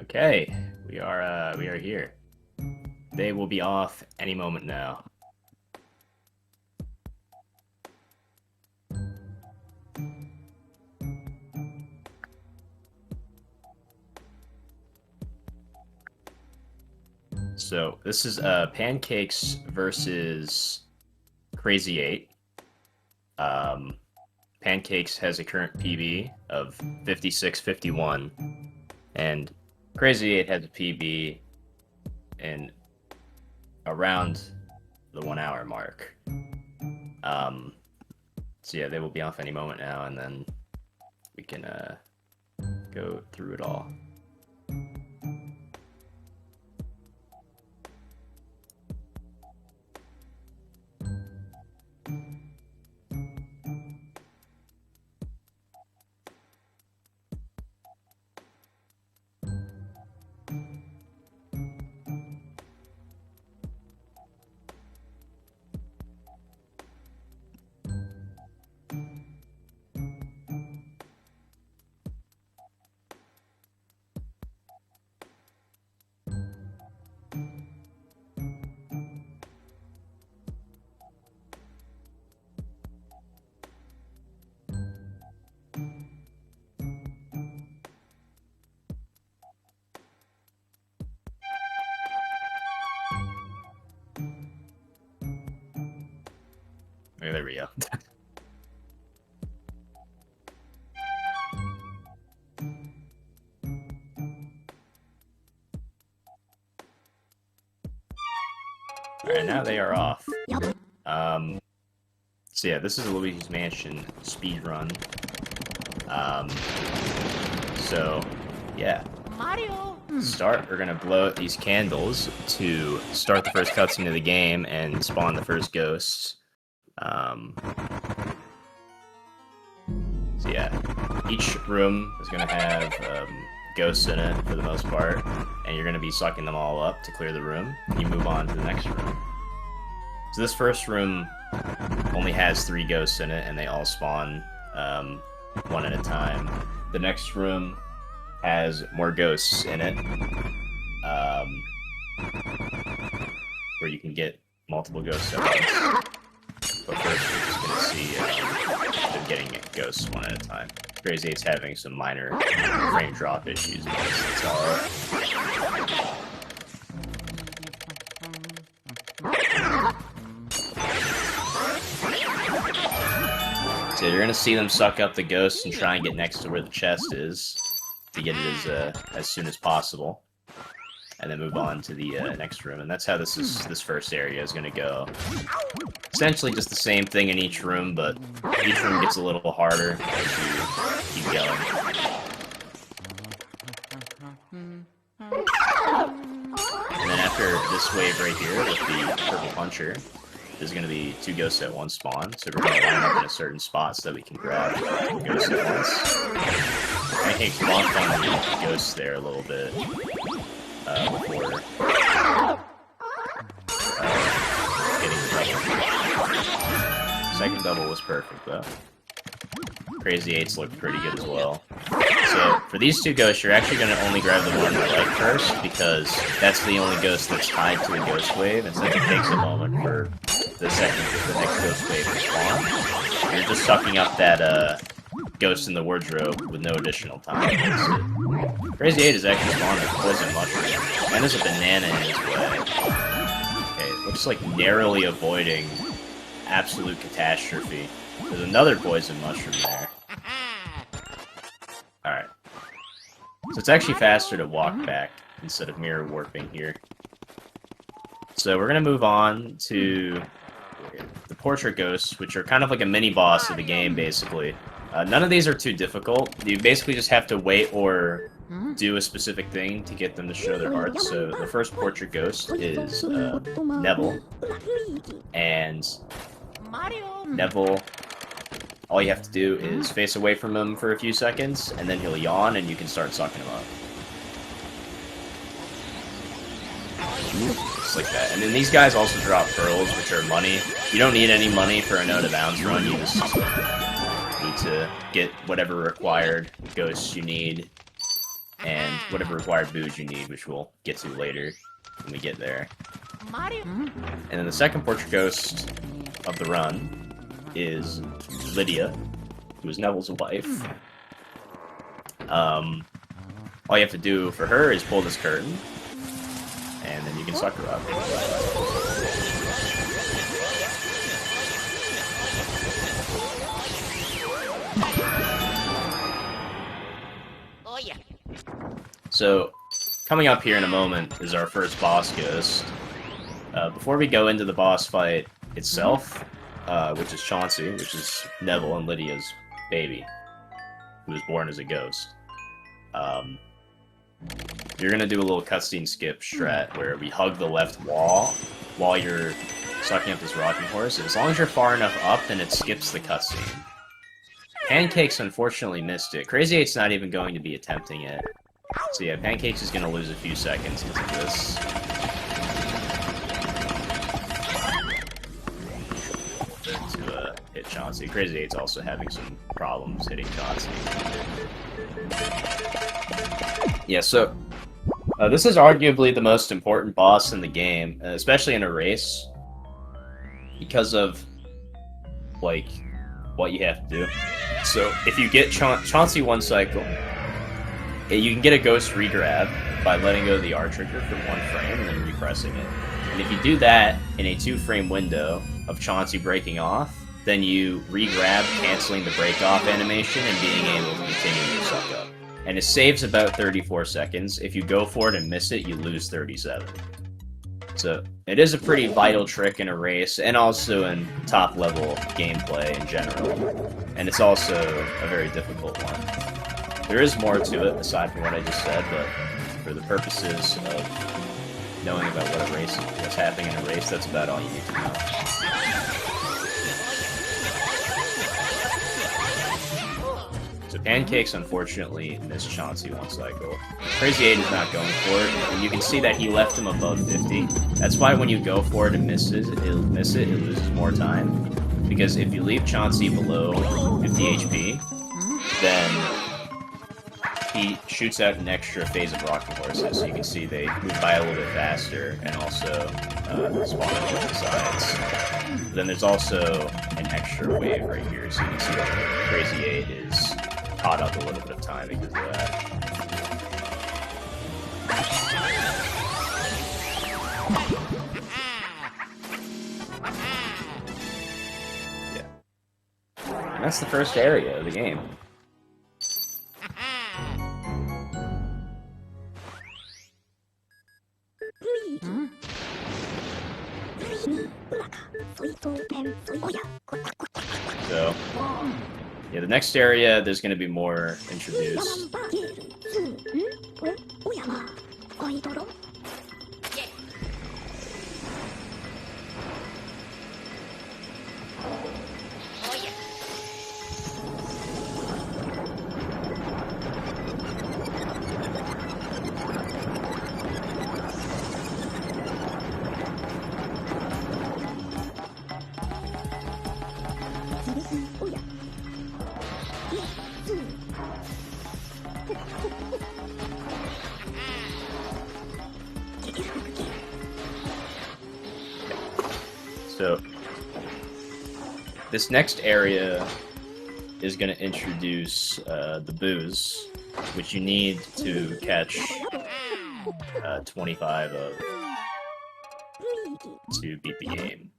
Okay, we are here. They will be off any moment now. So this is Pancakes versus Crazy 8. Pancakes has a current PB of 56.51, and Crazy 8 has a PB in around the 1 hour mark. So yeah, they will be off any moment now, and then we can go through it all. Okay, there we go. Alright, now they are off. So yeah, this is Luigi's Mansion speedrun. So yeah. Mario. We're gonna blow out these candles to start the first cutscene of the game and spawn the first ghosts. So yeah, each room is gonna have ghosts in it for the most part, and you're gonna be sucking them all up to clear the room. You move on to the next room. So this first room only has 3 ghosts in it, and they all spawn one at a time. The next room has more ghosts in it, where you can get multiple ghosts at once. But first, we're just gonna see them getting ghosts one at a time. Crazy 8's having some minor frame drop issues, but it's alright. So you're gonna see them suck up the ghosts and try and get next to where the chest is to get it as soon as possible, and then move on to the next room. And that's how this first area is gonna go. Essentially just the same thing in each room, but each room gets a little harder as you keep going. And then after this wave right here with the purple puncher, there's going to be 2 ghosts at one spawn, so we're going to line up in a certain spot so that we can grab 2 ghosts at once. I think locked on the ghosts there a little bit before getting the double. Second double was perfect though. Crazy 8's looked pretty good as well. So for these 2 ghosts, you're actually going to only grab the one on the right first, because that's the only ghost that's tied to a ghost wave, and since it takes a moment for the next ghost wave to spawn, you're just sucking up that ghost in the wardrobe with no additional time. Crazy 8 is actually spawning a poison mushroom, and there's a banana in his way. Okay, it looks like narrowly avoiding absolute catastrophe. There's another poison mushroom there. Alright. So it's actually faster to walk back instead of mirror warping here. So we're going to move on to the portrait ghosts, which are kind of like a mini-boss of the game, basically. None of these are too difficult. You basically just have to wait or do a specific thing to get them to show their hearts. So the first portrait ghost is Neville. And Neville, all you have to do is face away from him for a few seconds, and then he'll yawn, and you can start sucking him up. Just like that. And then these guys also drop pearls, which are money. You don't need any money for a no to bounds run, you just need to get whatever required ghosts you need and whatever required booze you need, which we'll get to later when we get there. And then the second portrait ghost of the run is Lydia, who is Neville's wife. All you have to do for her is pull this curtain, and then you can suck her up. Oh yeah. So, coming up here in a moment is our first boss ghost. Before we go into the boss fight itself, which is Chauncey, which is Neville and Lydia's baby, who was born as a ghost. You're gonna do a little cutscene skip strat where we hug the left wall while you're sucking up this rocking horse. As long as you're far enough up, then it skips the cutscene. Pancakes unfortunately missed it. Crazy 8's not even going to be attempting it. So yeah, Pancakes is gonna lose a few seconds because of this. To hit Chauncey. Crazy 8's also having some problems hitting Chauncey. Yeah, so this is arguably the most important boss in the game, especially in a race, because of like what you have to do. So if you get Chauncey one cycle, you can get a ghost regrab by letting go of the R trigger for 1 frame and then repressing it. And if you do that in a 2-frame window of Chauncey breaking off, then you regrab, canceling the break off animation and being able to continue your suck up. And it saves about 34 seconds. If you go for it and miss it, you lose 37. So it is a pretty vital trick in a race, and also in top-level gameplay in general. And it's also a very difficult one. There is more to it, aside from what I just said, but for the purposes of knowing about what's happening in a race, that's about all you need to know. So Pancakes, unfortunately, missed Chauncey one cycle. Crazy 8 is not going for it, and you can see that he left him above 50. That's why when you go for it and miss it, it loses more time. Because if you leave Chauncey below 50 HP, then he shoots out an extra phase of rocking horses, so you can see they move by a little bit faster, and also spawn on both sides. But then there's also an extra wave right here, so you can see that Crazy 8 is caught up a little bit of time because of that. Yeah. And that's the first area of the game. So, yeah, the next area, there's going to be more introduced. So, this next area is going to introduce the booze, which you need to catch 25 of to beat the game.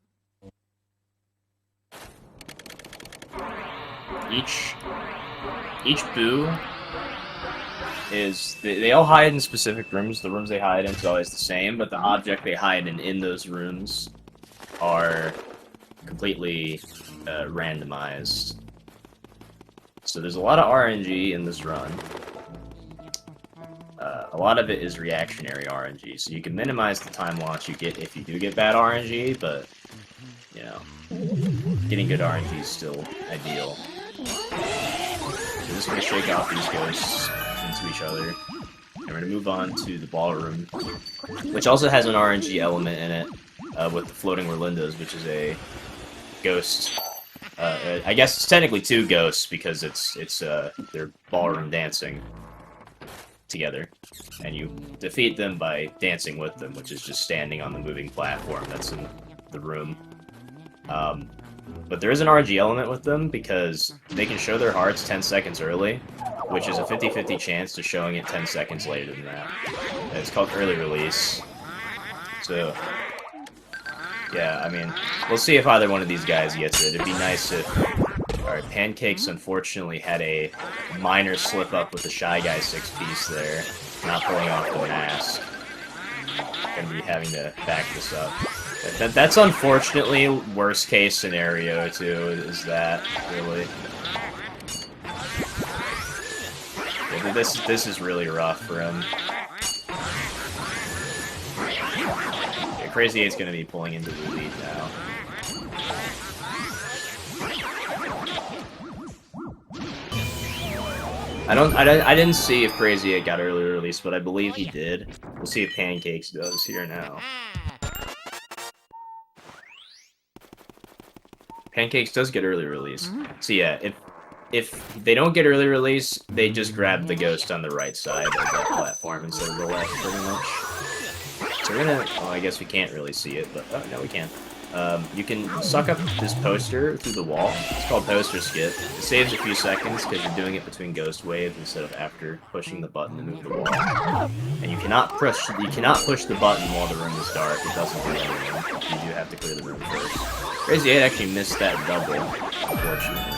Each boo is... They all hide in specific rooms. The rooms they hide in is always the same, but the object they hide in those rooms are completely randomized. So there's a lot of RNG in this run. A lot of it is reactionary RNG, so you can minimize the time loss you get if you do get bad RNG, but, you know, getting good RNG is still ideal. So we're just going to shake off these ghosts into each other. And we're going to move on to the ballroom, which also has an RNG element in it, with the floating Rolindas, which is a ghost. I guess it's technically 2 ghosts because it's they're ballroom dancing together, and you defeat them by dancing with them, which is just standing on the moving platform that's in the room. But there is an RNG element with them because they can show their hearts 10 seconds early, which is a 50-50 chance to showing it 10 seconds later than that. And it's called early release. So, yeah, I mean, we'll see if either one of these guys gets it. It'd be nice if... Alright, Pancakes unfortunately had a minor slip-up with the Shy Guy 6-piece there, not pulling off the mask. Gonna be having to back this up. That's unfortunately worst case scenario too, is that, really. Yeah, this is really rough for him. Yeah, Crazy 8's gonna be pulling into the lead now. I didn't see if Crazy 8 got early release, but I believe he did. We'll see if Pancakes does here now. Pancakes does get early release. So yeah, if they don't get early release, they just grab the ghost on the right side of that platform instead of the left, pretty much. So we're gonna... Oh, I guess we can't really see it, but... Oh, no, we can. You can suck up this poster through the wall. It's called Poster Skip. It saves a few seconds because you're doing it between ghost waves instead of after pushing the button to move the wall. And you cannot push the button while the room is dark. It doesn't do anything. You do have to clear the room first. Crazy 8 actually missed that double, unfortunately.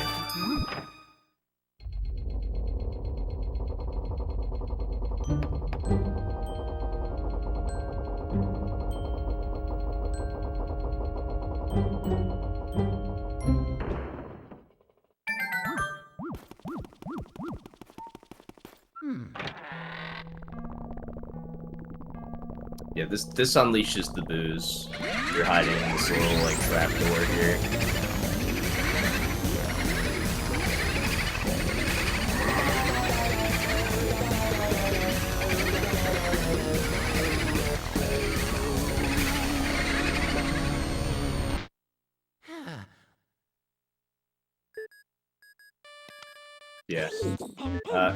Yeah, this unleashes the booze. You're hiding in this little, like, trapdoor here. Yeah.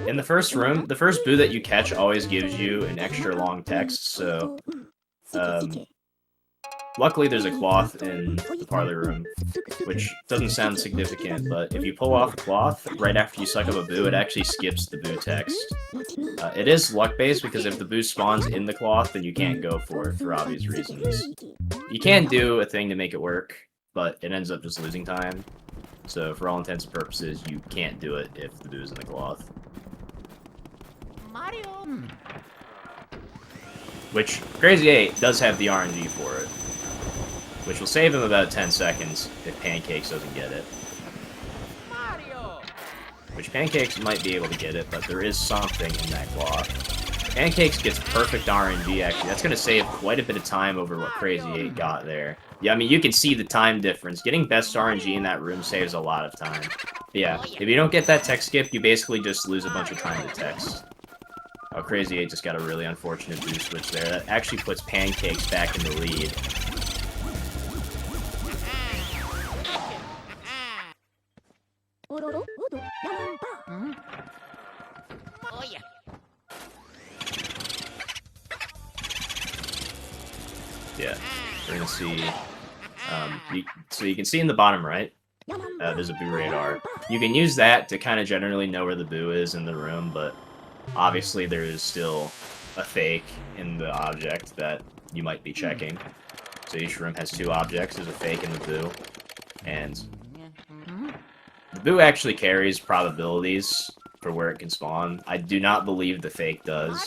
In the first room, the first boo that you catch always gives you an extra long text, so... luckily there's a cloth in the parlor room, which doesn't sound significant, but if you pull off a cloth right after you suck up a boo, it actually skips the boo text. It is luck-based, because if the boo spawns in the cloth, then you can't go for it for obvious reasons. You can do a thing to make it work, but it ends up just losing time. So, for all intents and purposes, you can't do it if the boo's in the cloth. Mario. Which, Crazy 8 does have the RNG for it. Which will save him about 10 seconds if Pancakes doesn't get it. Mario. Which Pancakes might be able to get it, but there is something in that cloth. Pancakes gets perfect RNG, actually. That's going to save quite a bit of time over what Crazy 8 got there. Yeah, I mean, you can see the time difference. Getting best RNG in that room saves a lot of time. But yeah, if you don't get that text skip, you basically just lose a bunch of time to text. Oh, Crazy 8 just got a really unfortunate boost switch there. That actually puts Pancakes back in the lead. Oh yeah. Yeah, we're gonna see. So you can see in the bottom right, there's a boo radar. You can use that to kind of generally know where the boo is in the room, but obviously there is still a fake in the object that you might be checking. So each room has two objects. There's a fake and the boo, and the boo actually carries probabilities for where it can spawn. I do not believe the fake does.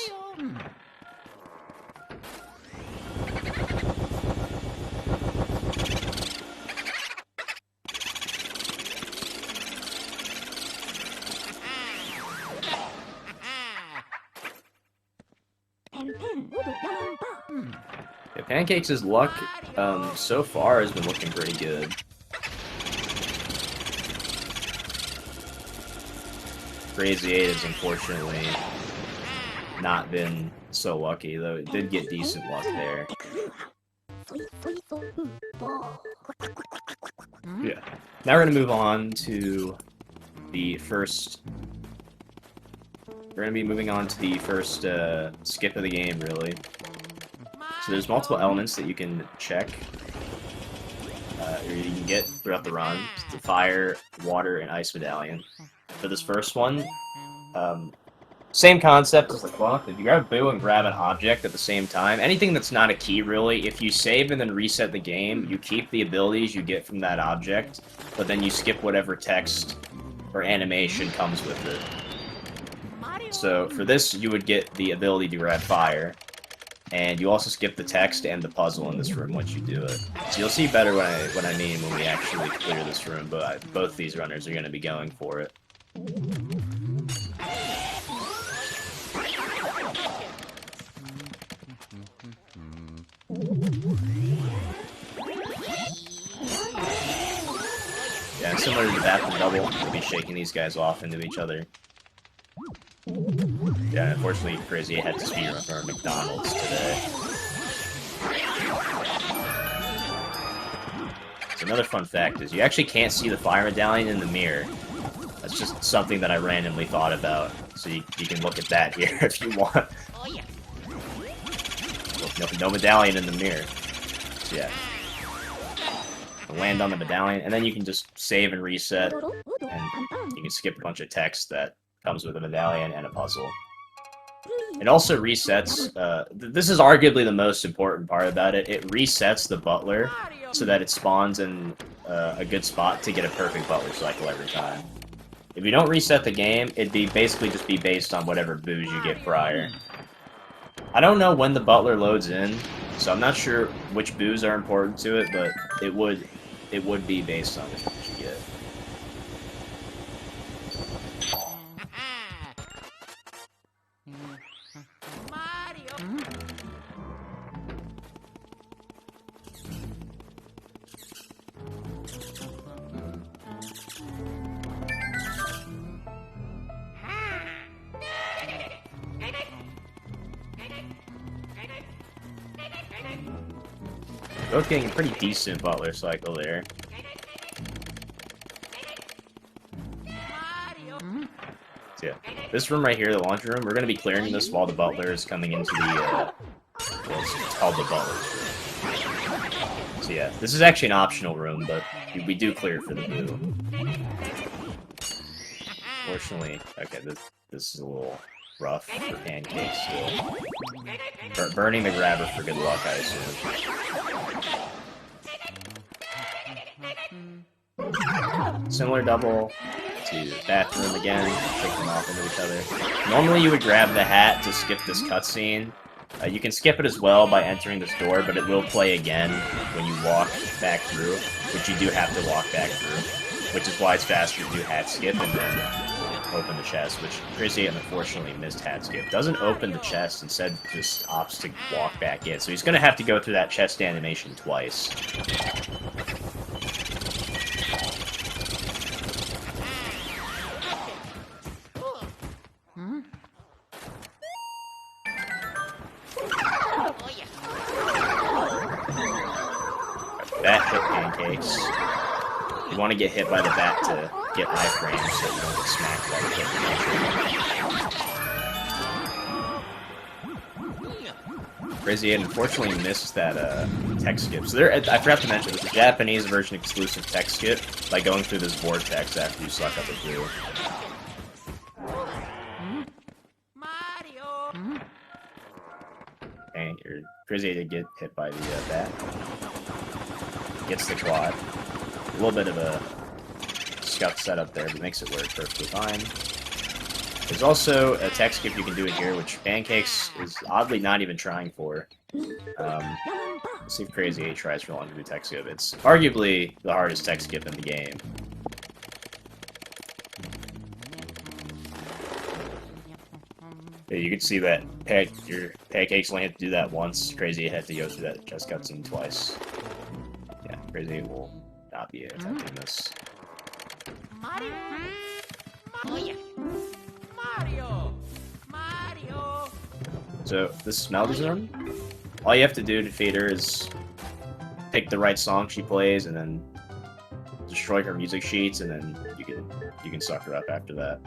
Yeah, Pancakes' luck so far has been looking pretty good. Crazy 8 has unfortunately not been so lucky, though it did get decent luck there. Yeah. Now we're gonna move on to the first we're gonna be moving on to the first skip of the game, really. So there's multiple elements that you can check, or you can get throughout the run. It's the fire, water, and ice medallion. For this first one, same concept as the clock. If you grab a boo and grab an object at the same time, anything that's not a key, really, if you save and then reset the game, you keep the abilities you get from that object, but then you skip whatever text or animation comes with it. So for this, you would get the ability to grab fire, and you also skip the text and the puzzle in this room once you do it. So you'll see better what I mean when we actually clear this room, but both these runners are going to be going for it. Yeah, and similar to the bathroom double, we'll be shaking these guys off into each other. Yeah, unfortunately, Crazy had to speedrun for McDonald's today. So another fun fact is you actually can't see the fire medallion in the mirror. That's just something that I randomly thought about. So you can look at that here if you want. No medallion in the mirror. So yeah. Land on the medallion, and then you can just save and reset, and you can skip a bunch of text that comes with a medallion and a puzzle. It also resets, this is arguably the most important part about it, it resets the butler so that it spawns in a good spot to get a perfect butler cycle every time. If you don't reset the game, it'd be basically just be based on whatever boos you get prior. I don't know when the butler loads in, so I'm not sure which boos are important to it, but it would be based on which boos you get. Both getting a pretty decent butler cycle there. So yeah, this room right here, the laundry room, we're going to be clearing this while the butler is coming into the, well, it's called the butler's room. So yeah, this is actually an optional room, but we do clear for the boo. Fortunately, okay, this is a little rough for pancakes still. Burning the grabber for good luck, I assume. Similar double to bathroom again, take them off into each other. Normally you would grab the hat to skip this cutscene. You can skip it as well by entering this door, but it will play again when you walk back through, which you do have to walk back through, which is why it's faster to do hat skip and then open the chest, which Crazy unfortunately missed hat skip. Doesn't open the chest, instead just opts to walk back in. So he's going to have to go through that chest animation twice. Bat hit pancakes. You want to get hit by the bat to get iframes so you don't get smacked by the hit. Crazy had unfortunately missed that text skip. So there, I forgot to mention, there's a Japanese version exclusive text skip by going through this vortex after you suck up a blue. And Crazy did get hit by the bat. Gets the quad. A little bit of a scuff setup there, but makes it work perfectly fine. There's also a tech skip you can do in here, which Pancakes is oddly not even trying for. Let's see if Crazy 8 tries for long to do tech skip. It's arguably the hardest tech skip in the game. Yeah, you can see that your Pancakes only had to do that once. Crazy had to go through that chest cutscene twice. Yeah, Crazy will not be attempting this. Mario! Mario! So, this is Meldy's room. All you have to do to defeat her is pick the right song she plays, and then destroy her music sheets, and then you can suck her up after that.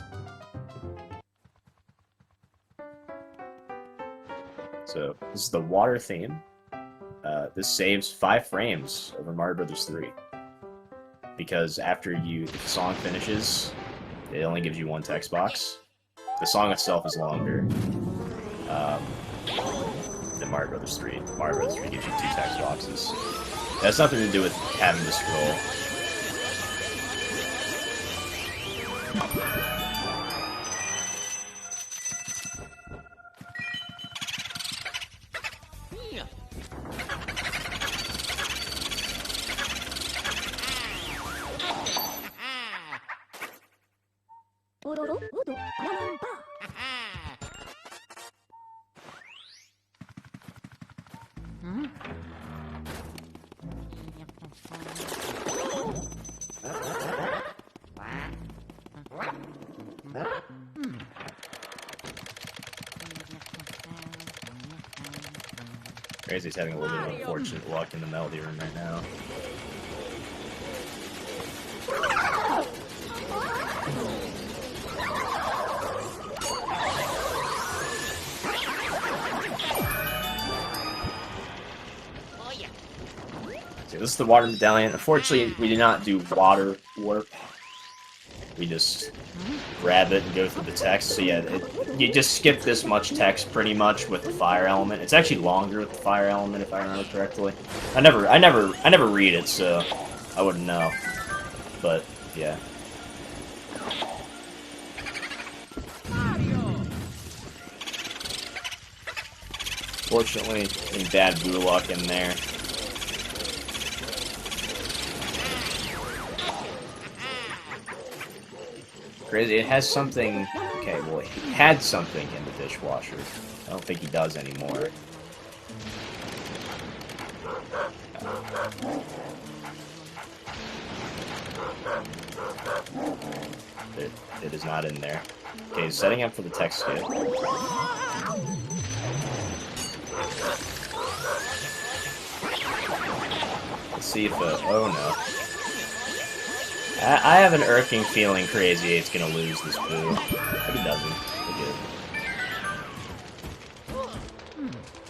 So this is the water theme. This saves 5 frames over Mario Brothers 3. Because after if the song finishes, it only gives you 1 text box. The song itself is longer than Mario Brothers 3. Mario Brothers 3 gives you 2 text boxes. It has nothing to do with having to scroll. Crazy's having a little bit of unfortunate luck in the melody room right now. So this is the water medallion. Unfortunately, we do not do water warp. We just grab it and go through the text. So yeah, you just skip this much text pretty much with the fire element. It's actually longer with the fire element if I remember correctly. I never read it, so I wouldn't know. But yeah. Fortunately, any bad boo luck in there. Crazy, it has something... Okay, well, he had something in the dishwasher. I don't think he does anymore. It is not in there. Okay, setting up for the text skip. Let's see if oh no. I have an irking feeling Crazy 8's gonna lose this boo. But he doesn't. We're good.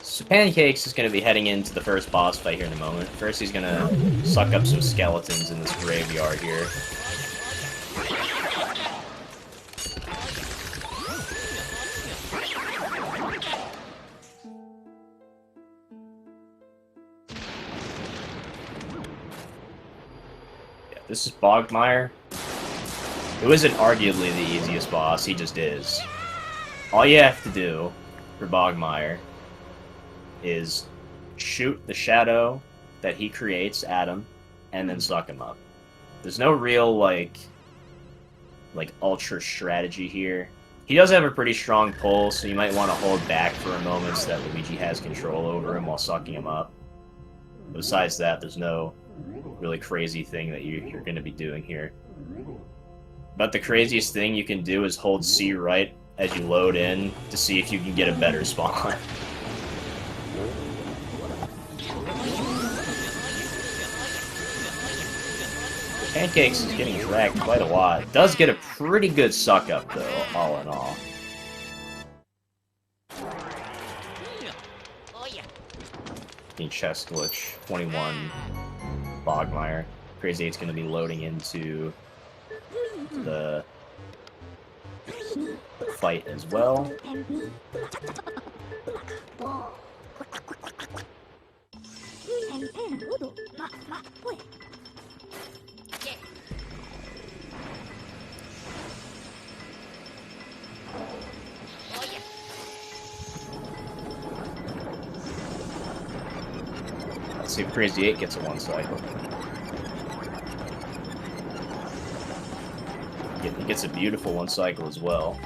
So Pancakes is gonna be heading into the first boss fight here in a moment. First he's gonna suck up some skeletons in this graveyard here. This is Bogmire. It wasn't arguably the easiest boss, he just is. All you have to do for Bogmire is shoot the shadow that he creates at him, and then suck him up. There's no real, like ultra strategy here. He does have a pretty strong pull, so you might want to hold back for a moment so that Luigi has control over him while sucking him up. Besides that, there's no really crazy thing that you're going to be doing here. But the craziest thing you can do is hold C right as you load in to see if you can get a better spawn. Pancakes is getting dragged quite a lot. It does get a pretty good suck up though, all in all. Chest glitch 21. Bogmire. Crazy 8's going to be loading into the fight as well. Let's see if Crazy 8 gets a 1 cycle. He gets a beautiful 1 cycle as well.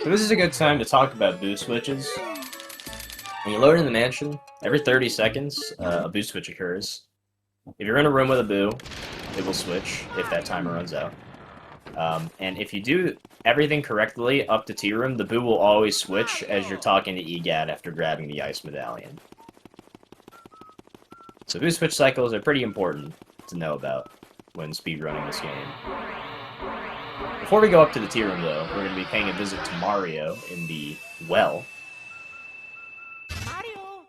So this is a good time to talk about boost switches. When you load in the mansion, every 30 seconds, a boo switch occurs. If you're in a room with a boo, it will switch if that timer runs out. And if you do everything correctly up to Tea Room, the boo will always switch as you're talking to EGAD after grabbing the ice medallion. So boo switch cycles are pretty important to know about when speedrunning this game. Before we go up to the Tea Room, though, we're going to be paying a visit to Mario in the well. Mario.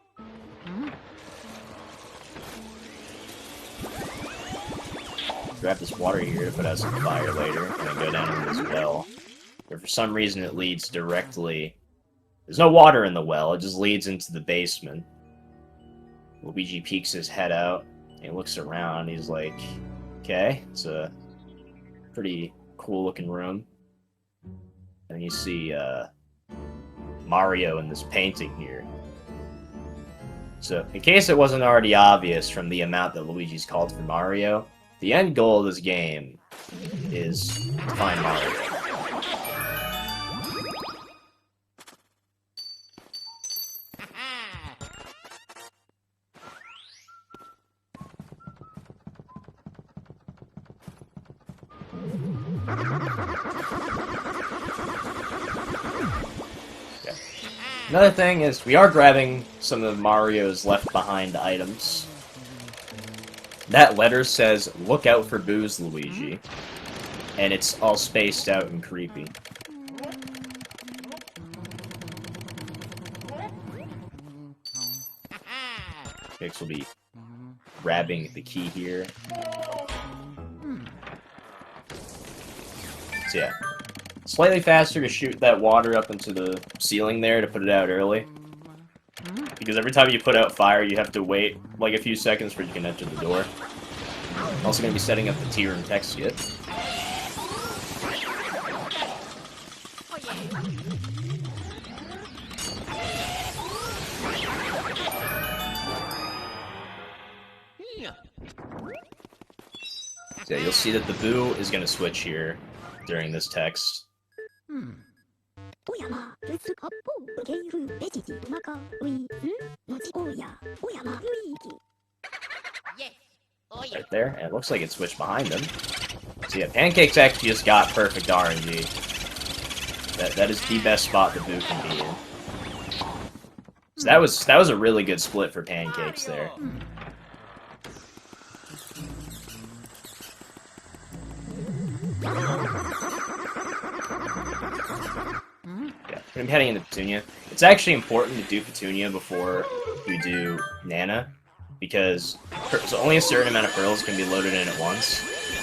Grab this water here to put out some fire later, and then go down in this well. But for some reason it leads directly... There's no water in the well, it just leads into the basement. Luigi peeks his head out, and looks around, he's like, okay, it's a pretty cool looking room. And you see Mario in this painting here. So, in case it wasn't already obvious from the amount that Luigi's called for Mario, the end goal of this game is to find Mario. Okay. Another thing is, we are grabbing some of Mario's left behind items. That letter says, "Look out for boos, Luigi." And it's all spaced out and creepy. Pix will be grabbing the key here. So yeah. Slightly faster to shoot that water up into the ceiling there to put it out early. Because every time you put out fire, you have to wait like a few seconds before you can enter the door. I'm also going to be setting up the Tea Room text skit. So yeah, you'll see that the boo is going to switch here during this text. Right there, and it looks like it switched behind him. So yeah, Pancake's actually just got perfect RNG. That is the best spot the boo can be in. So that was a really good split for Pancakes there. Yeah, I'm heading into Petunia. It's actually important to do Petunia before you do Nana, because so only a certain amount of pearls can be loaded in at once.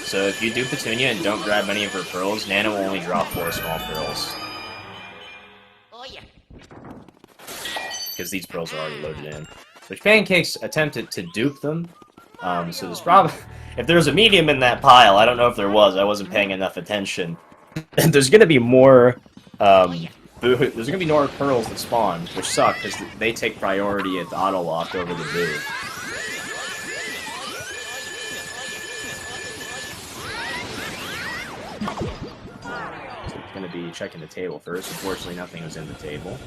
So if you do Petunia and don't grab any of her pearls, Nana will only drop 4 small pearls. Oh yeah. Because these pearls are already loaded in. Which Pancakes attempted to dupe them. So there's probably... If there's a medium in that pile, I don't know if there was, I wasn't paying enough attention. There's gonna be more... there's gonna be more pearls that spawn, which suck, because they take priority at the auto-lock over the boo. So it's gonna be checking the table first. Unfortunately, nothing was in the table.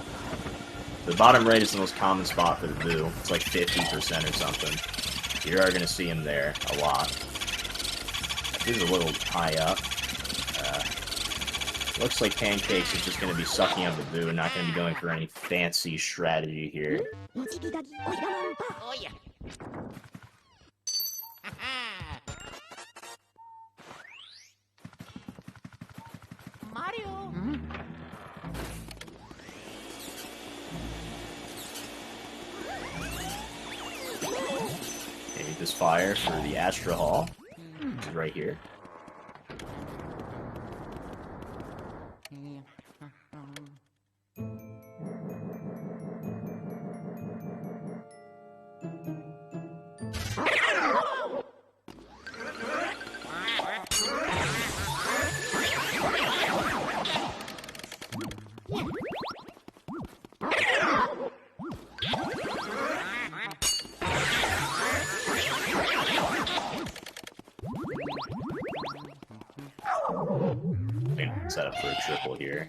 The bottom right is the most common spot for the boo. It's like 50% or something. You are gonna see him there a lot. He's a little high up. Looks like Pancakes is just going to be sucking up the boo and not going to be going for any fancy strategy here. Oh yeah. Mario. Okay, this fire for the Astra Hall, which is right here. Set up for a triple here.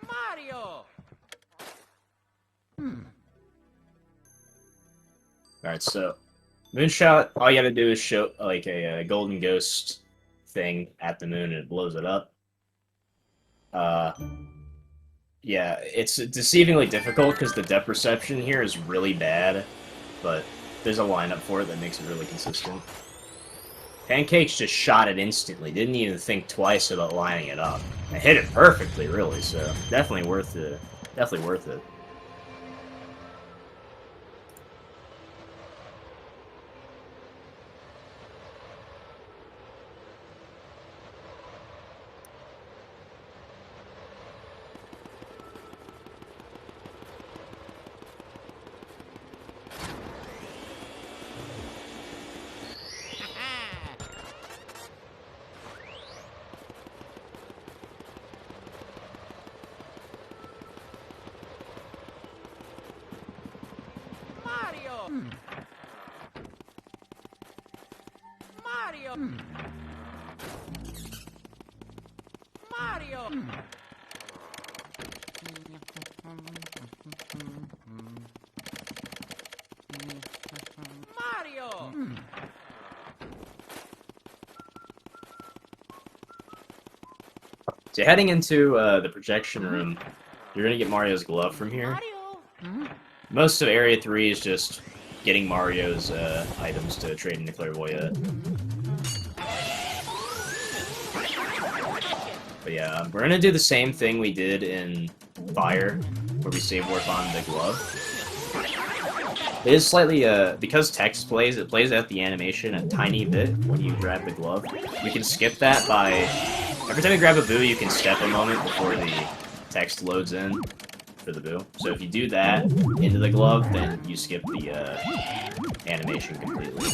Mario! Alright, so Moonshot, all you gotta do is show like a golden ghost thing at the moon and it blows it up. Yeah, it's deceivingly difficult because the depth perception here is really bad, but there's a lineup for it that makes it really consistent. Pancakes just shot it instantly, didn't even think twice about lining it up. I hit it perfectly, really, so definitely worth it. Definitely worth it. Mario! Mario! Mario! Mario! So heading into the projection room, you're gonna get Mario's glove from here. Mario! Most of Area 3 is just getting Mario's items to trade into Clairvoyant. But yeah, we're gonna do the same thing we did in Fire, where we save warp on the glove. It is slightly, because text plays, it plays out the animation a tiny bit when you grab the glove. You can skip that by... Every time you grab a boo, you can step a moment before the text loads in for the boo. So if you do that into the glove, then you skip the animation completely.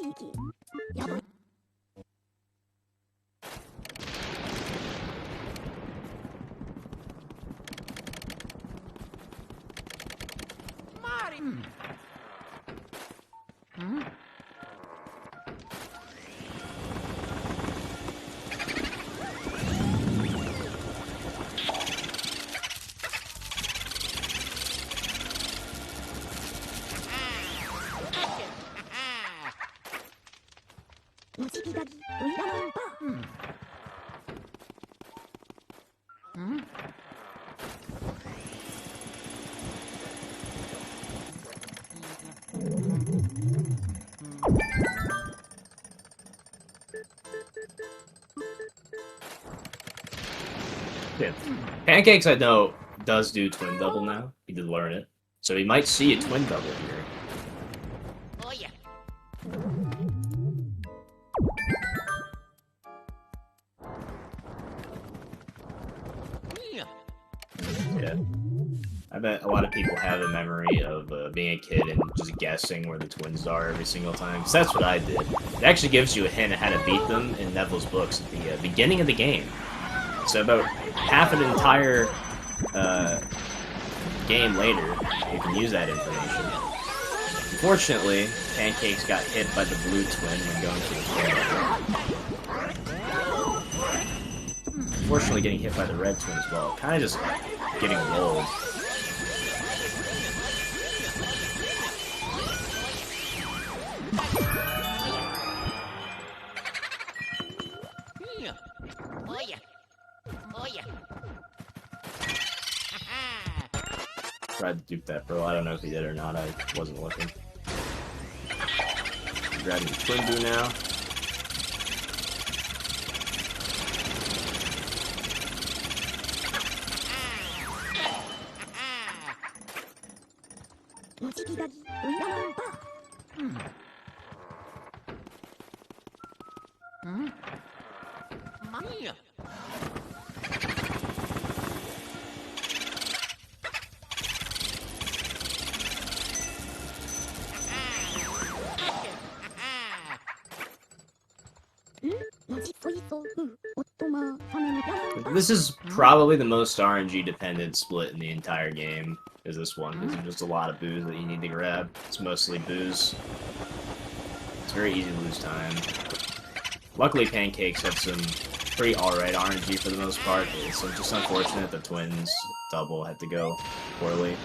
Luigi! Yabai! Mario! Yeah. Pancakes, I know, does do twin double now. He did learn it. So he might see a twin double here. Oh yeah! Yeah. I bet a lot of people have a memory of being a kid and just guessing where the twins are every single time. 'Cause that's what I did. It actually gives you a hint of how to beat them in Neville's books at the beginning of the game. So about half an entire game later, you can use that information. Unfortunately, Pancakes got hit by the blue twin when going to the camera. Unfortunately, getting hit by the red twin as well. Kind of just getting rolled. Oh yeah! Oh yeah! Tried to dupe that bro. I don't know if he did or not. I wasn't looking. Grabbing the twin boo now. This is probably the most RNG dependent split in the entire game, is this one, because there's just a lot of booze that you need to grab. It's mostly booze. It's very easy to lose time. Luckily, Pancakes have some pretty alright RNG for the most part. It's just unfortunate the twins double had to go poorly.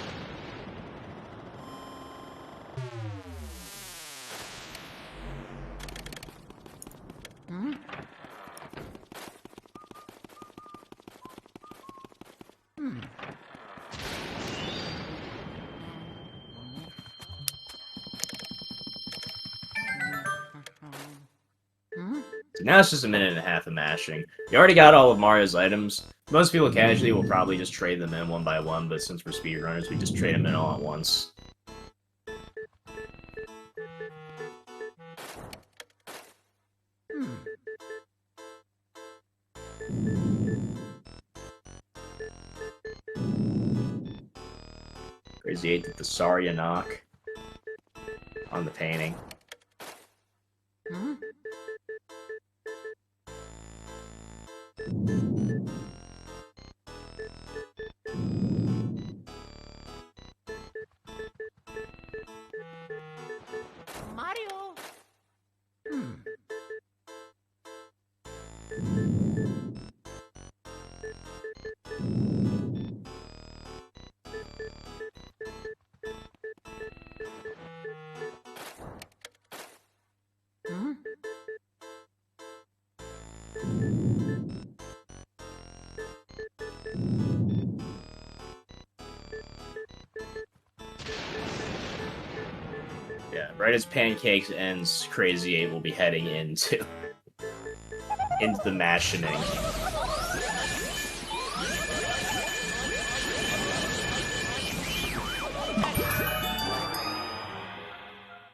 So now it's just a minute and a half of mashing. You already got all of Mario's items. Most people casually will probably just trade them in one by one, but since we're speedrunners, we just trade them in all at once. Crazy 8 did the Saria knock on the painting. Mario. Yeah, right as Pancakes ends, Crazy 8 will be heading into the machining.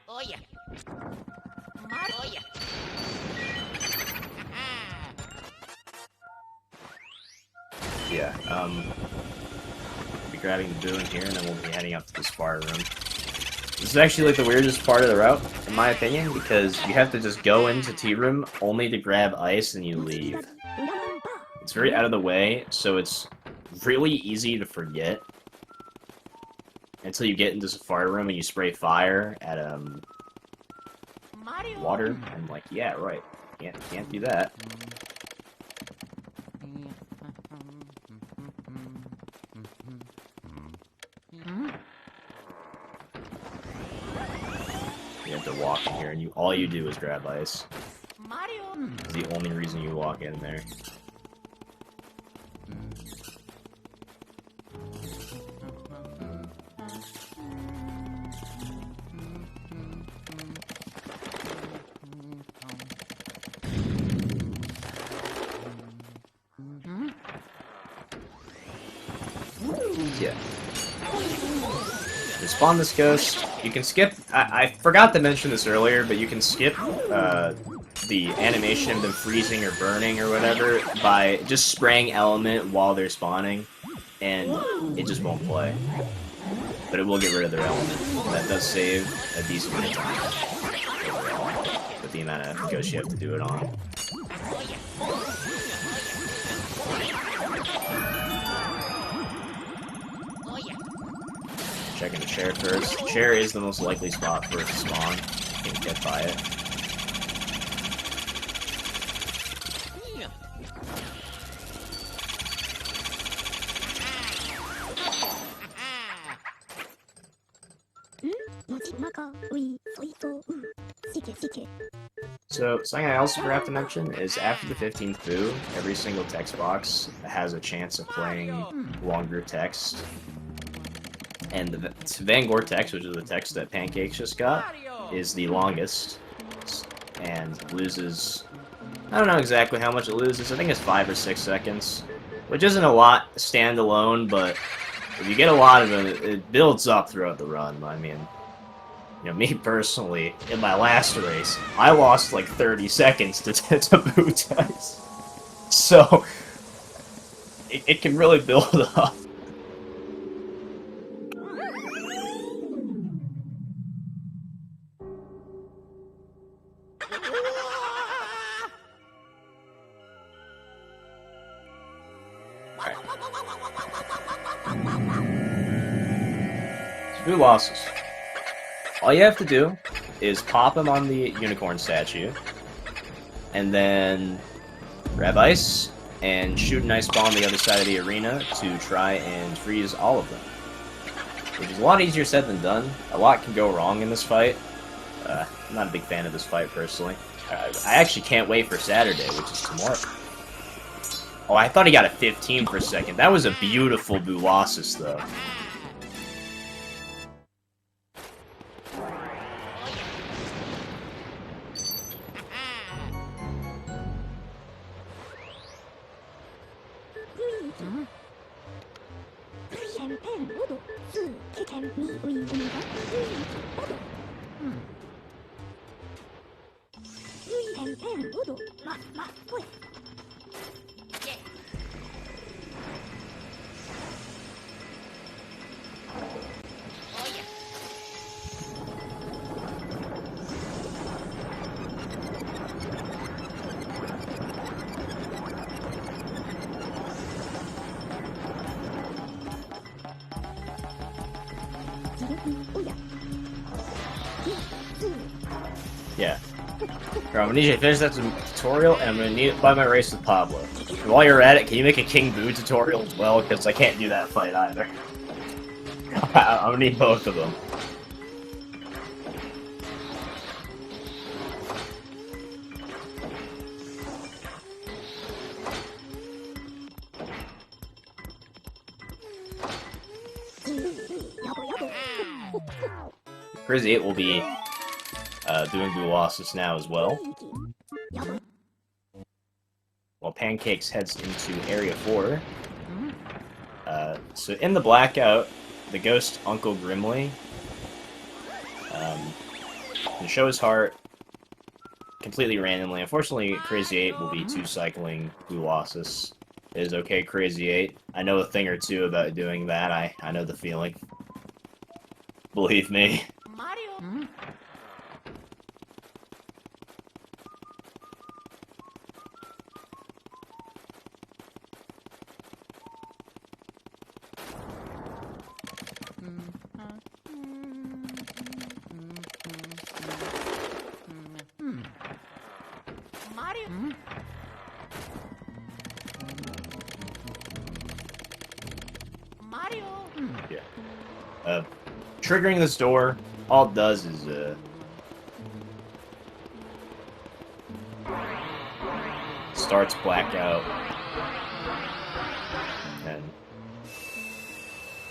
Oh yeah. Mario. Oh yeah. Yeah, be grabbing the boo in here, and then we'll be heading up to this fire room. This is actually like the weirdest part of the route, in my opinion, because you have to just go into tea room only to grab ice and you leave. It's very out of the way, so it's really easy to forget until you get into the fire room and you spray fire at water. I'm like, yeah, right. Can't do that. You have to walk in here, and all you do is grab ice. Mario. It's the only reason you walk in there. Yeah. You spawn this ghost. You can skip. I forgot to mention this earlier, but you can skip the animation of them freezing or burning or whatever by just spraying element while they're spawning, and it just won't play. But it will get rid of their element. That does save a decent bit of time overall, with the amount of ghosts you have to do it on. Checking the chair first. Chair is the most likely spot for it to spawn. Can't get by it. So, something I also forgot to mention is after the 15th boo, every single text box has a chance of playing longer text. And the Van Gore text, which is the text that Pancakes just got, is the longest. And loses... I don't know exactly how much it loses. I think it's 5 or 6 seconds. Which isn't a lot standalone, but if you get a lot of it, it builds up throughout the run. I mean, you know, me personally, in my last race, I lost like 30 seconds to boo text. So, it can really build up. Boo losses. All you have to do is pop him on the unicorn statue, and then grab ice, and shoot an ice ball on the other side of the arena to try and freeze all of them. Which is a lot easier said than done. A lot can go wrong in this fight. I'm not a big fan of this fight, personally. I actually can't wait for Saturday, which is tomorrow. Oh, I thought he got a 15 for a second. That was a beautiful Boolossus, though. Yeah. I'm gonna need you to finish that tutorial, and I'm gonna need it by my race with Pablo. And while you're at it, can you make a King Boo tutorial as well? Because I can't do that fight either. I'm gonna need both of them. Crazy 8 will be doing Boolossus now as well. While Pancakes heads into Area 4. So in the blackout, the ghost Uncle Grimly can show his heart completely randomly. Unfortunately, Crazy 8 will be 2-cycling Boolossus. It is okay, Crazy 8. I know a thing or two about doing that. I know the feeling. Believe me. Mario. Mario. Mario. Yeah. Triggering this door, all it does is, starts blackout, and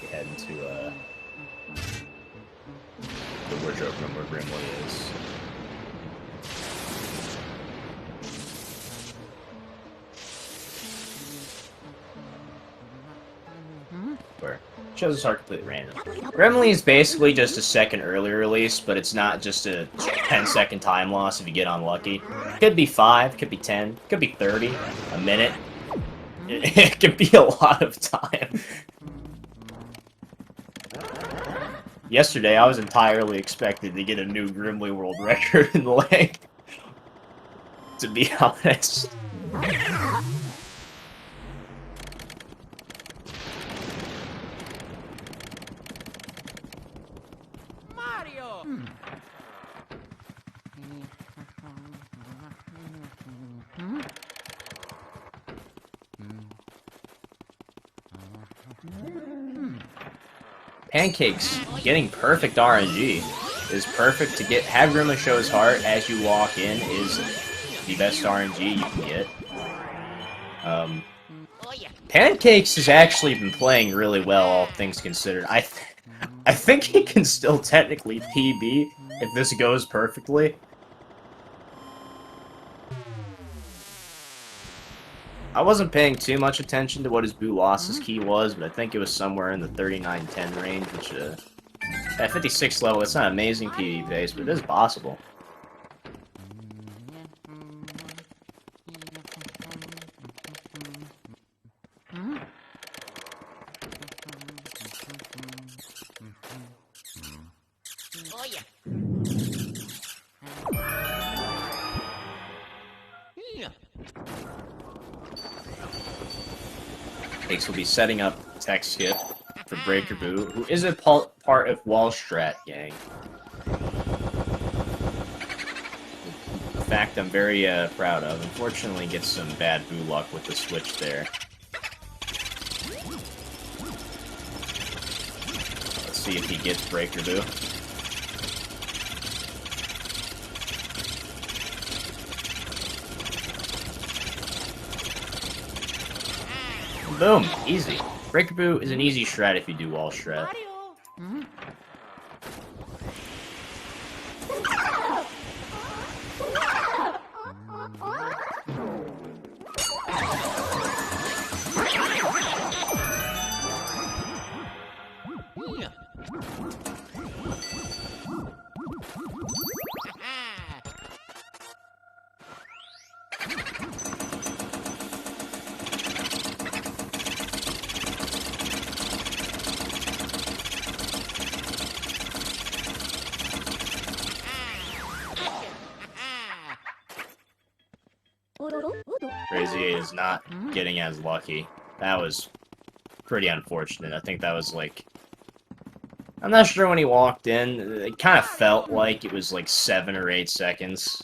we head into, the wardrobe room where Grimly is. Where shows his heart completely random. Gremlin is basically just a second early release, but it's not just a 10-second time loss if you get unlucky. Could be 5, could be 10, could be 30, a minute. It could be a lot of time. Yesterday, I was entirely expected to get a new Grimly World Record in length. To be honest. Mario. Pancakes, getting perfect RNG is perfect to have Grimly show his heart as you walk in is the best RNG you can get. Pancakes has actually been playing really well, all things considered. I think he can still technically PB if this goes perfectly. I wasn't paying too much attention to what his Boolossus key was, but I think it was somewhere in the 39-10 range, which, at 56 level, it's not amazing PB pace, but it is possible. Oh yeah. Pancakes will be setting up tech skip for Breaker Boo, who is a part of Wall Strat Gang. A fact I'm very proud of. Unfortunately, gets some bad boo luck with the switch there. Let's see if he gets Breaker Boo. Boom! Easy. Breaker Boo is an easy strat if you do wall strat. Mario. Crazy 8 is not getting as lucky. That was pretty unfortunate. I think that was like... I'm not sure when he walked in. It kind of felt like it was like 7 or 8 seconds.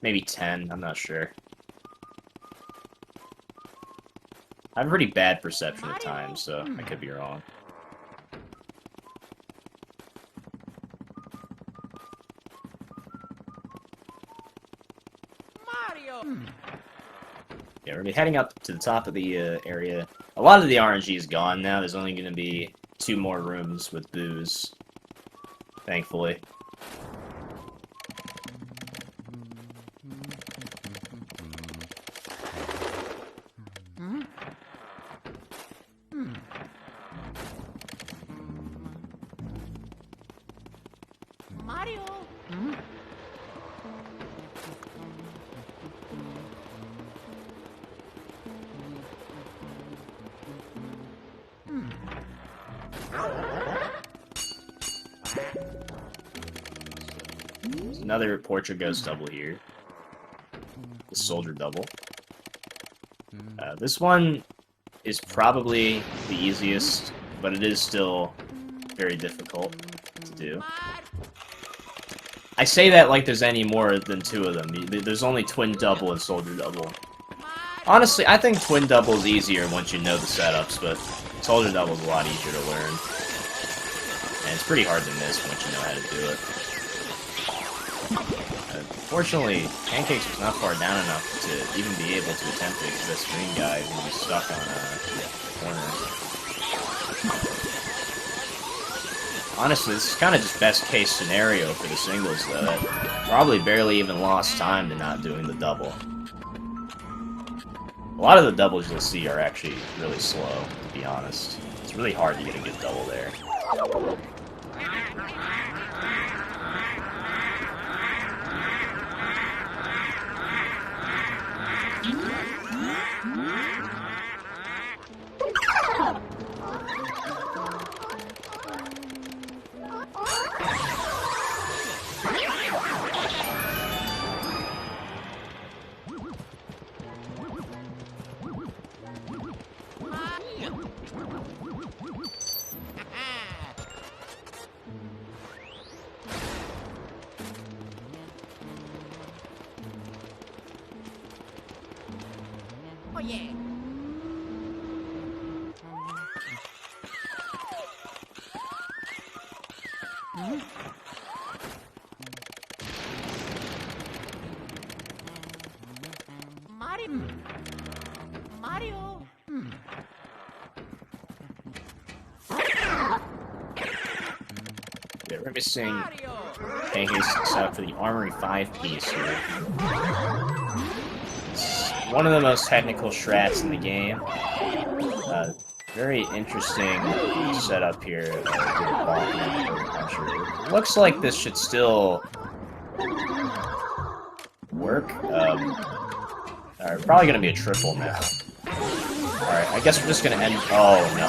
Maybe 10, I'm not sure. I have pretty bad perception at times, so I could be wrong. Mario. Yeah, we're gonna be heading up to the top of the area. A lot of the RNG is gone now. There's only gonna be 2 more rooms with booze. Thankfully. Mario. There's another Portrait Ghost double here. The Soldier double. This one is probably the easiest, but it is still very difficult to do. I say that like there's any more than 2 of them. There's only Twin Double and Soldier Double. Honestly, I think Twin Double is easier once you know the setups, but Soldier Double is a lot easier to learn. And it's pretty hard to miss once you know how to do it. Fortunately, Pancakes was not far down enough to even be able to attempt it, because this green guy is going to be stuck on a corner. Honestly, this is kind of just best case scenario for the singles, though. That probably barely even lost time to not doing the double. A lot of the doubles you'll see are actually really slow, to be honest. It's really hard to get a good double there. Oh yeah. Mario. Mario. Yeah, we're missing Pancakes set up for the Armory 5-piece here. It's one of the most technical strats in the game. Very interesting setup here. It looks like this should still work. Alright, probably gonna be a triple now. Alright, I guess we're just gonna end. Oh no.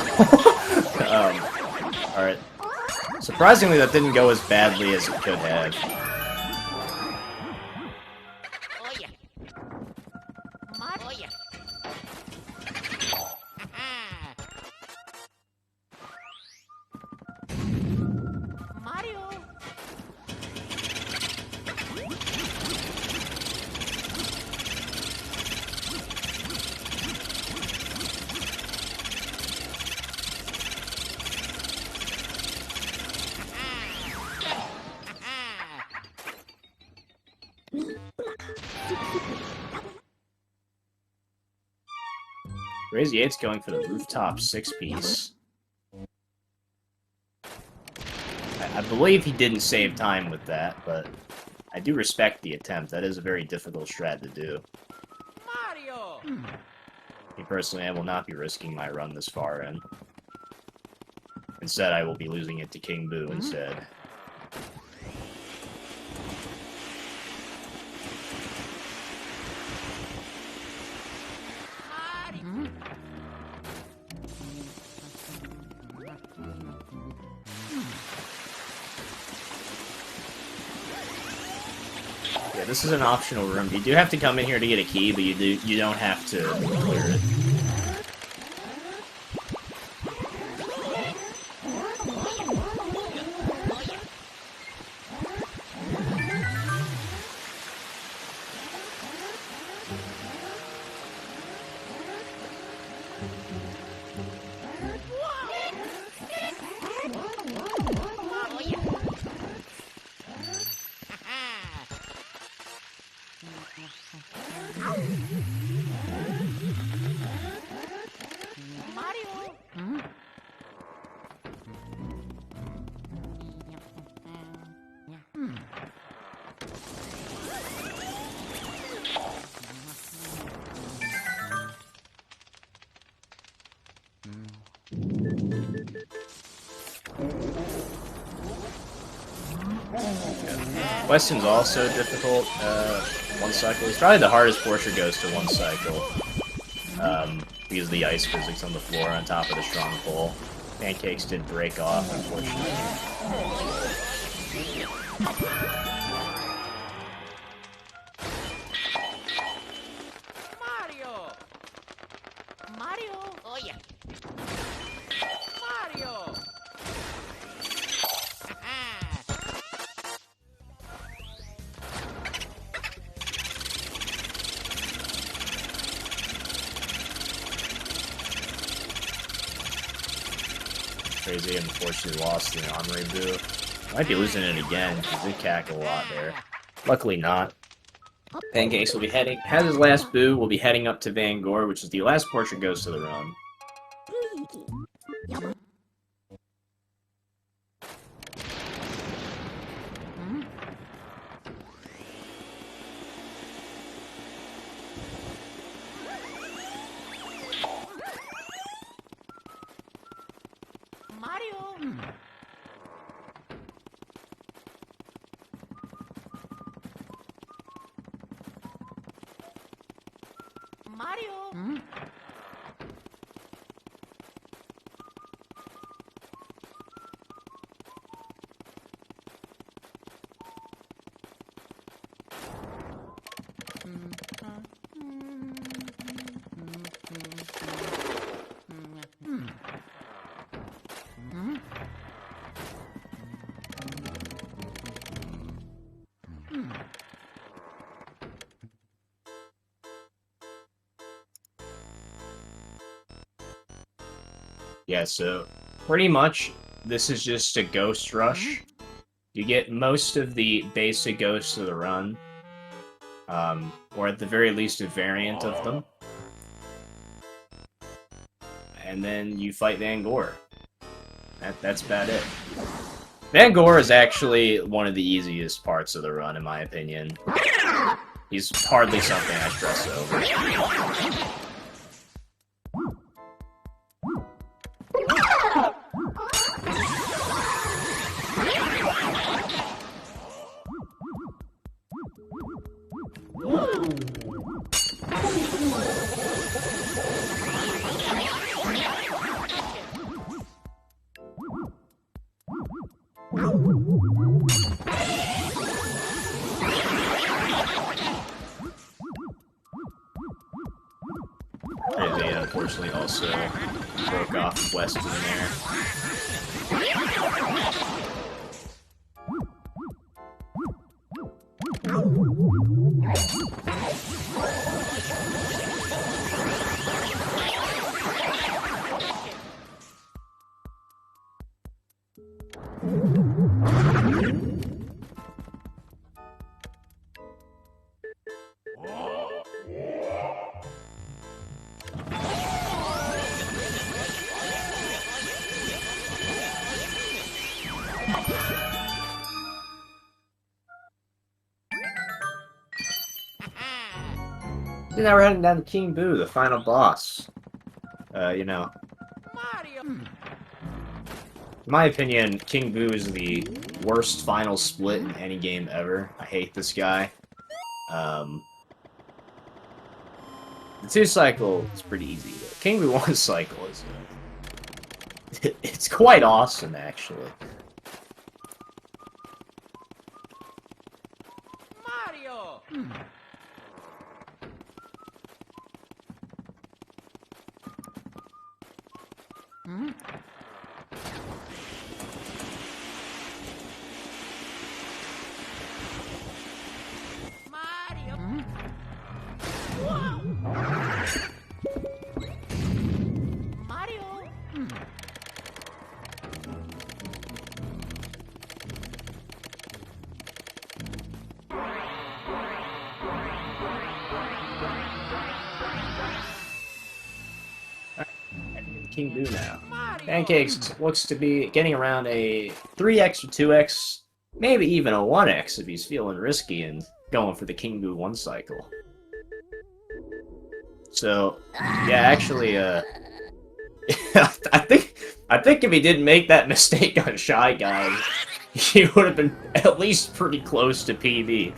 Alright. Surprisingly, that didn't go as badly as it could have. Oh yeah. Mario. Crazy 8's going for the rooftop 6-piece. I believe he didn't save time with that, but I do respect the attempt. That is a very difficult strat to do. Mario! Me personally, I will not be risking my run this far in. Instead, I will be losing it to King Boo instead. Yeah, this is an optional room. You do have to come in here to get a key, but you don't have to clear it. Question's also difficult. One cycle. It's probably the hardest portrait goes to one cycle. Because of the ice physics on the floor on top of the strong pole. Pancakes did break off, unfortunately. Mario! Oh yeah! Mario! Crazy, unfortunately lost the Armory Boo. Might be losing it again, because it cacked a lot there. Luckily not. Pancakes will be heading, has his last boo, will be heading up to Van Gore, which is the last portrait goes to the run. Mario! Mario! Yeah, so pretty much this is just a ghost rush. You get most of the basic ghosts of the run, or at the very least a variant of them. And then you fight Van Gore. That's about it. Van Gore is actually one of the easiest parts of the run, in my opinion. He's hardly something I stress over. Crazy, unfortunately, also broke off west in there. Now we're heading down to King Boo, the final boss. You know, Mario. in my opinion, King Boo is the worst final split in any game ever. I hate this guy. The 2 cycle is pretty easy. The King Boo 1 cycle is it's quite awesome, actually. Mario. Mario. Mario. King Boo now. Pancakes looks to be getting around a 3x or 2x, maybe even a 1x if he's feeling risky and going for the King Boo 1 cycle. So, yeah, actually, I think if he didn't make that mistake on Shy Guy, he would have been at least pretty close to PB.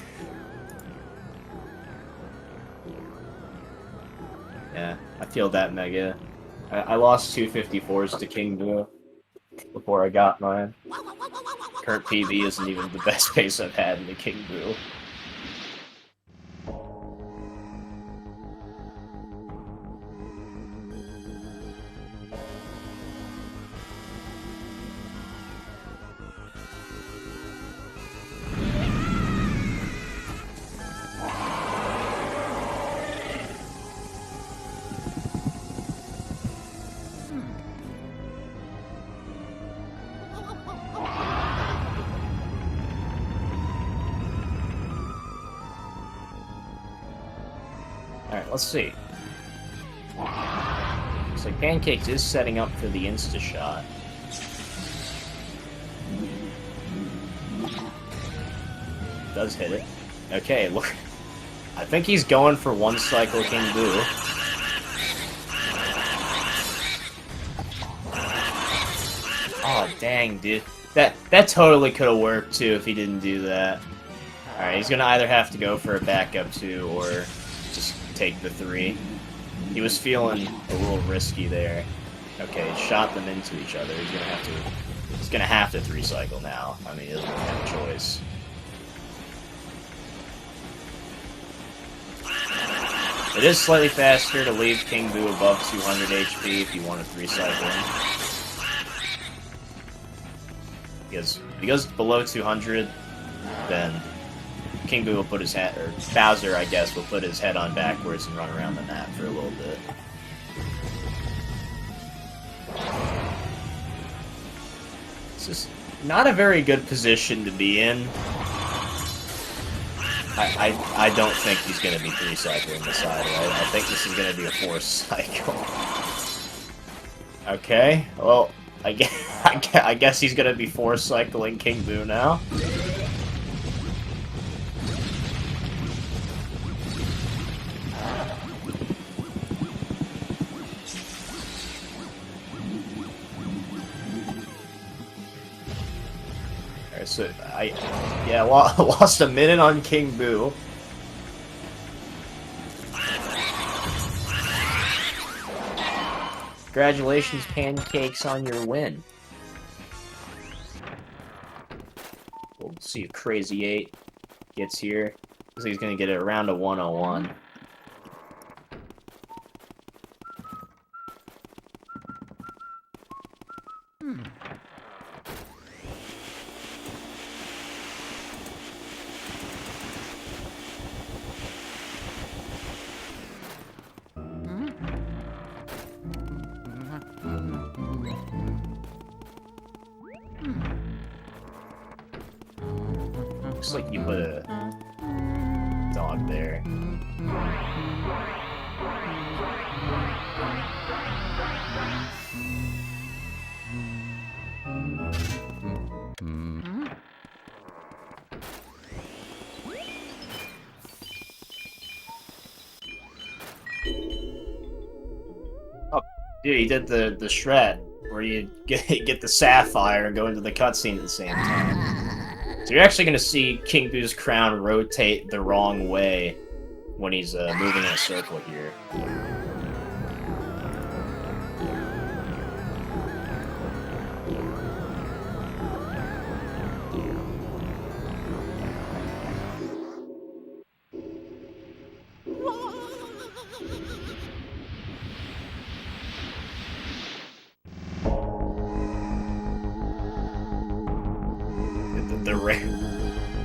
Yeah, I feel that, Mega. I lost 254s to King Boo before I got mine. Current PB isn't even the best pace I've had in the King Boo. Alright, let's see. Looks like Pancakes is setting up for the insta-shot. Does hit it. Okay, look. I think he's going for 1 cycle King Boo. Oh, dang, dude. That totally could have worked, too, if he didn't do that. Alright, he's gonna either have to go for a backup 2 or just take the 3. He was feeling a little risky there. Okay, shot them into each other. He's gonna have to 3 cycle now. I mean, he doesn't really have a choice. It is slightly faster to leave King Boo above 200 HP if you want to 3 cycle him. Because if he goes below 200, then King Boo will put his head, or Bowser, I guess, will put his head on backwards and run around the map for a little bit. This is not a very good position to be in. I don't think he's going to be 3 cycling this either. I think this is going to be a 4 cycle. Okay, well, I guess he's going to be 4 cycling King Boo now. Alright, so I lost a minute on King Boo. Congratulations, Pancakes, on your win. We'll see if Crazy 8 gets here. Looks like he's gonna get it around a 101. Looks like you put a dog there. Dude, he did the shred where you get the sapphire and go into the cutscene at the same time. So you're actually gonna see King Boo's crown rotate the wrong way when he's moving in a circle here.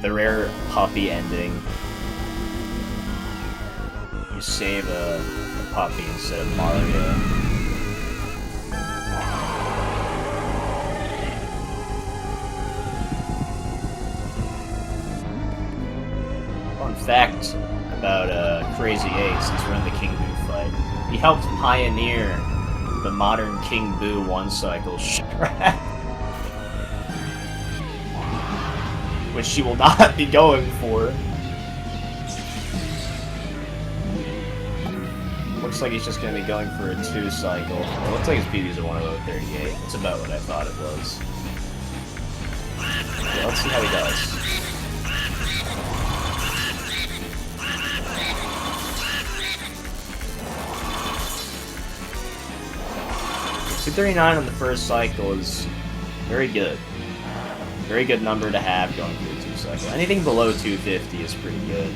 The rare puppy ending. You save a puppy instead of Mario. Fun fact about Crazy 8, since we're in the King Boo fight. He helped pioneer the modern King Boo one-cycle strat. Which she will not be going for. Looks like he's just going to be going for a 2-cycle. It looks like his PB's a 1:38. That's about what I thought it was. Yeah, let's see how he does. $239 on the first cycle is very good. Very good number to have going through a 2-cycle. Anything below 250 is pretty good.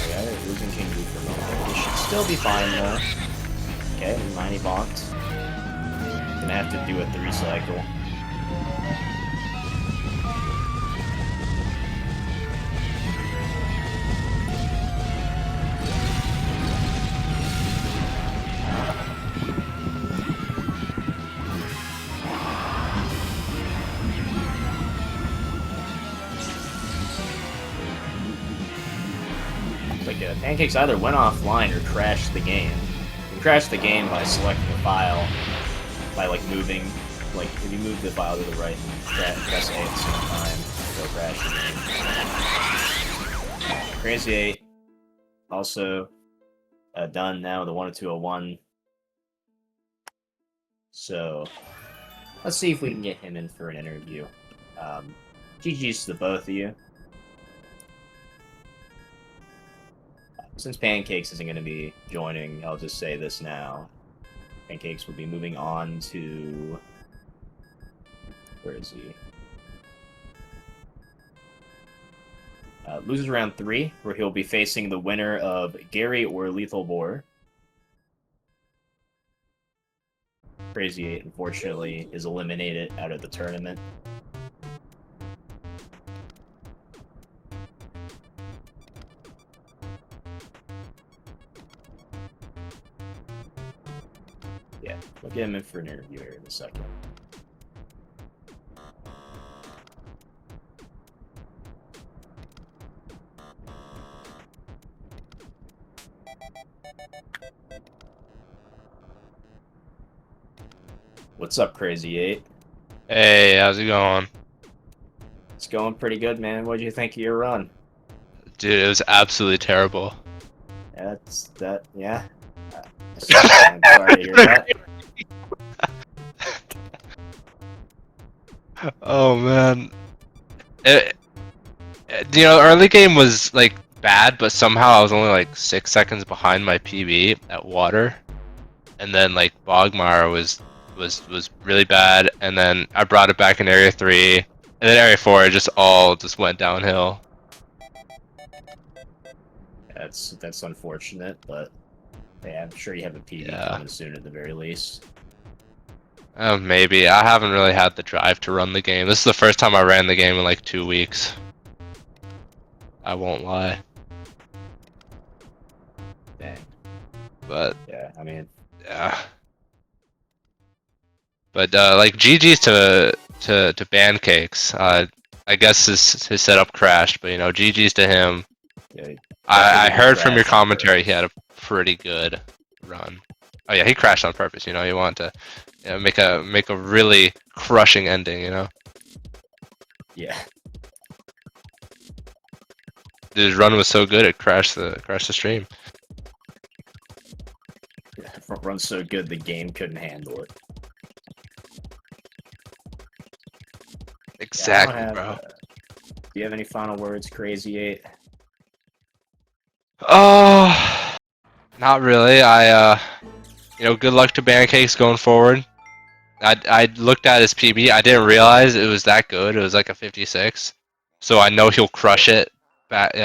Okay, losing King Boo for a moment. He should still be fine though. Okay, 90 bonked. Gonna have to do a 3-cycle. Pancakes either went offline or crashed the game. You can crash the game by selecting a file, by like moving, like if you move the file to the right and press A at the same time, it'll crash the game. Crazy 8, also done now with the 10201. So let's see if we can get him in for an interview. GG's to the both of you. Since Pancakes isn't going to be joining, I'll just say this now. Pancakes will be moving on to... Where is he? Loses round 3, where he'll be facing the winner of Gary or Lethal Boar. Crazy 8, unfortunately, is eliminated out of the tournament. Yeah, we'll get him in for an interview here in a second. What's up, Crazy 8? Hey, how's it going? It's going pretty good, man. What do you think of your run? Dude, it was absolutely terrible. Yeah, yeah. I'm sorry to hear that. Oh man, you know, early game was like bad, but somehow I was only like 6 seconds behind my PB at water, and then like Bogmire was really bad, and then I brought it back in area 3, and then area 4 it just went downhill. That's unfortunate, but yeah, I'm sure you have a PB coming soon at the very least. Maybe. I haven't really had the drive to run the game. This is the first time I ran the game in like 2 weeks. I won't lie. Dang. But yeah, I mean, yeah. But like GG's to Pancakes. I guess his setup crashed, but you know, GG's to him. Yeah, I heard from your commentary he had a pretty good run. Oh yeah, he crashed on purpose. You know, he wanted to make a really crushing ending. You know, Yeah. his run was so good it crashed the stream. Front run's so good the game couldn't handle it. Exactly, yeah, bro. Do you have any final words, Crazy 8? Oh, not really. Good luck to Pancakes going forward. I looked at his PB. I didn't realize it was that good. It was like a 56. So I know he'll crush it back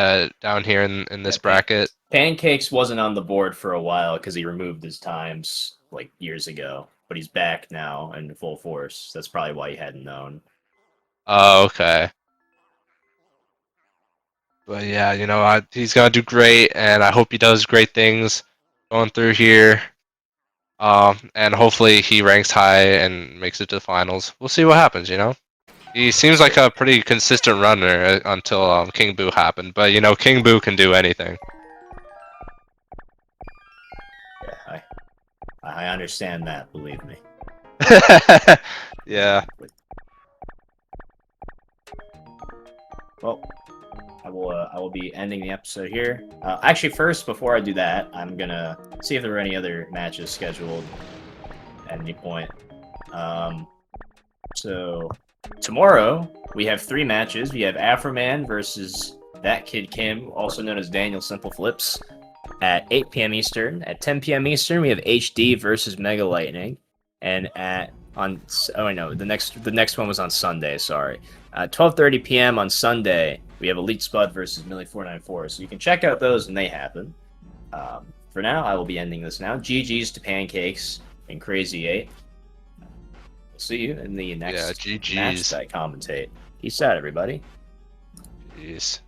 down here in this bracket. Pancakes wasn't on the board for a while because he removed his times like years ago, but he's back now in full force. That's probably why he hadn't known. Oh, okay. But yeah, he's gonna do great, and I hope he does great things going through here. And hopefully he ranks high and makes it to the finals. We'll see what happens. He seems like a pretty consistent runner until King Boo happened. But King Boo can do anything. Yeah, I understand that. Believe me. Yeah. Well, I will be ending the episode here. Actually, first, before I do that, I'm gonna see if there are any other matches scheduled at any point. So tomorrow we have 3 matches. We have Afroman versus That Kid Kim, also known as Daniel Simple Flips, at 8 p.m. Eastern. At 10 p.m. Eastern, we have HD versus Mega Lightning, and the next one was on Sunday. Sorry, 12:30 p.m. on Sunday, we have Elite Spud versus Millie494. So you can check out those when they happen. For now, I will be ending this now. GG's to Pancakes and Crazy 8. We'll see you in the next match that I commentate. Peace out, everybody. Peace.